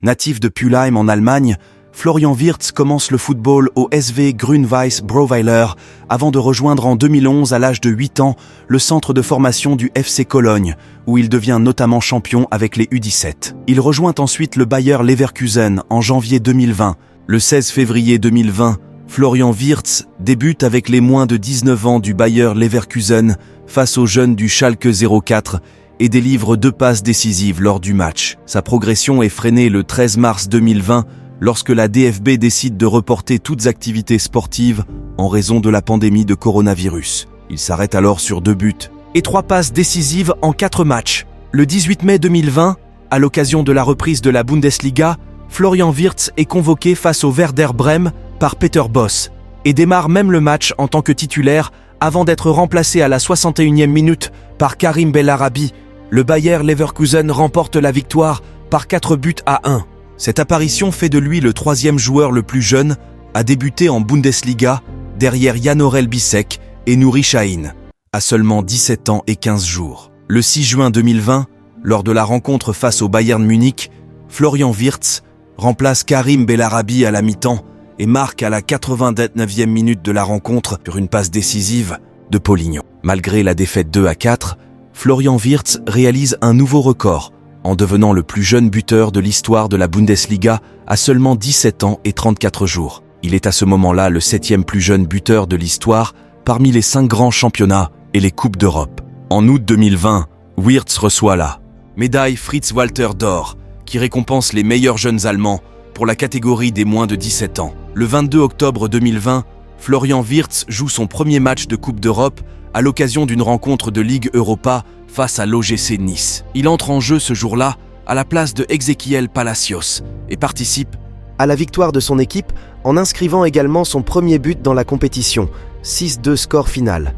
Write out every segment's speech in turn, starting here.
Natif de Pulheim en Allemagne, Florian Wirtz commence le football au SV Grün-Weiß Brauweiler avant de rejoindre en 2011 à l'âge de 8 ans le centre de formation du FC Cologne, où il devient notamment champion avec les U17. Il rejoint ensuite le Bayer Leverkusen en janvier 2020. Le 16 février 2020, Florian Wirtz débute avec les moins de 19 ans du Bayer Leverkusen face aux jeunes du Schalke 04 et délivre 2 passes décisives lors du match. Sa progression est freinée le 13 mars 2020 lorsque la DFB décide de reporter toutes activités sportives en raison de la pandémie de coronavirus. Il s'arrête alors sur 2 buts et 3 passes décisives en 4 matchs. Le 18 mai 2020, à l'occasion de la reprise de la Bundesliga, Florian Wirtz est convoqué face au Werder Brême par Peter Bosz et démarre même le match en tant que titulaire avant d'être remplacé à la 61e minute par Karim Bellarabi. Le Bayer Leverkusen remporte la victoire par 4 buts à 1. Cette apparition fait de lui le 3e joueur le plus jeune à débuter en Bundesliga derrière Jan-Orel Bisek et Nouri Sahin, à seulement 17 ans et 15 jours. Le 6 juin 2020, lors de la rencontre face au Bayern Munich, Florian Wirtz remplace Karim Bellarabi à la mi-temps et marque à la 89e minute de la rencontre sur une passe décisive de Paulinho. Malgré la défaite 2-4, Florian Wirtz réalise un nouveau record en devenant le plus jeune buteur de l'histoire de la Bundesliga à seulement 17 ans et 34 jours. Il est à ce moment-là le 7e plus jeune buteur de l'histoire parmi les 5 grands championnats et les Coupes d'Europe. En août 2020, Wirtz reçoit la médaille Fritz-Walter d'or, qui récompense les meilleurs jeunes Allemands pour la catégorie des moins de 17 ans. Le 22 octobre 2020, Florian Wirtz joue son premier match de Coupe d'Europe à l'occasion d'une rencontre de Ligue Europa face à l'OGC Nice. Il entre en jeu ce jour-là à la place de Ezequiel Palacios et participe à la victoire de son équipe en inscrivant également son premier but dans la compétition, 6-2 score final.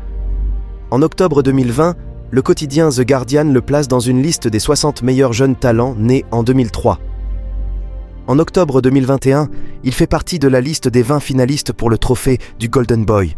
En octobre 2020, le quotidien The Guardian le place dans une liste des 60 meilleurs jeunes talents nés en 2003. En octobre 2021, il fait partie de la liste des 20 finalistes pour le trophée du Golden Boy.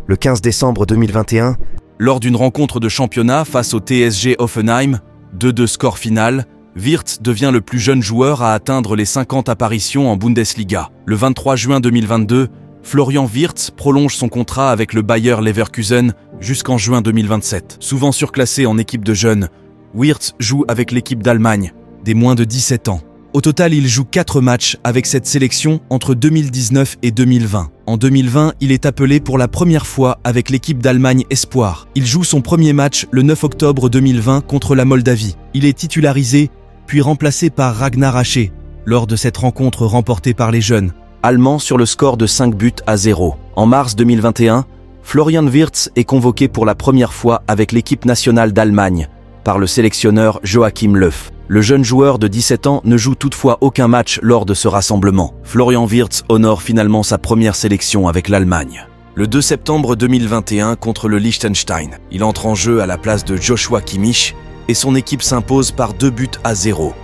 Le 15 décembre 2021, lors d'une rencontre de championnat face au TSG Hoffenheim, 2-2 score final, Wirtz devient le plus jeune joueur à atteindre les 50 apparitions en Bundesliga. Le 23 juin 2022, Florian Wirtz prolonge son contrat avec le Bayer Leverkusen jusqu'en juin 2027. Souvent surclassé en équipe de jeunes, Wirtz joue avec l'équipe d'Allemagne, des moins de 17 ans. Au total, il joue 4 matchs avec cette sélection entre 2019 et 2020. En 2020, il est appelé pour la première fois avec l'équipe d'Allemagne Espoir. Il joue son premier match le 9 octobre 2020 contre la Moldavie. Il est titularisé, puis remplacé par Ragnar Haché, lors de cette rencontre remportée par les jeunes Allemands sur le score de 5-0. En mars 2021, Florian Wirtz est convoqué pour la première fois avec l'équipe nationale d'Allemagne par le sélectionneur Joachim Löw. Le jeune joueur de 17 ans ne joue toutefois aucun match lors de ce rassemblement. Florian Wirtz honore finalement sa première sélection avec l'Allemagne. Le 2 septembre 2021 contre le Liechtenstein, il entre en jeu à la place de Joshua Kimmich et son équipe s'impose par 2-0.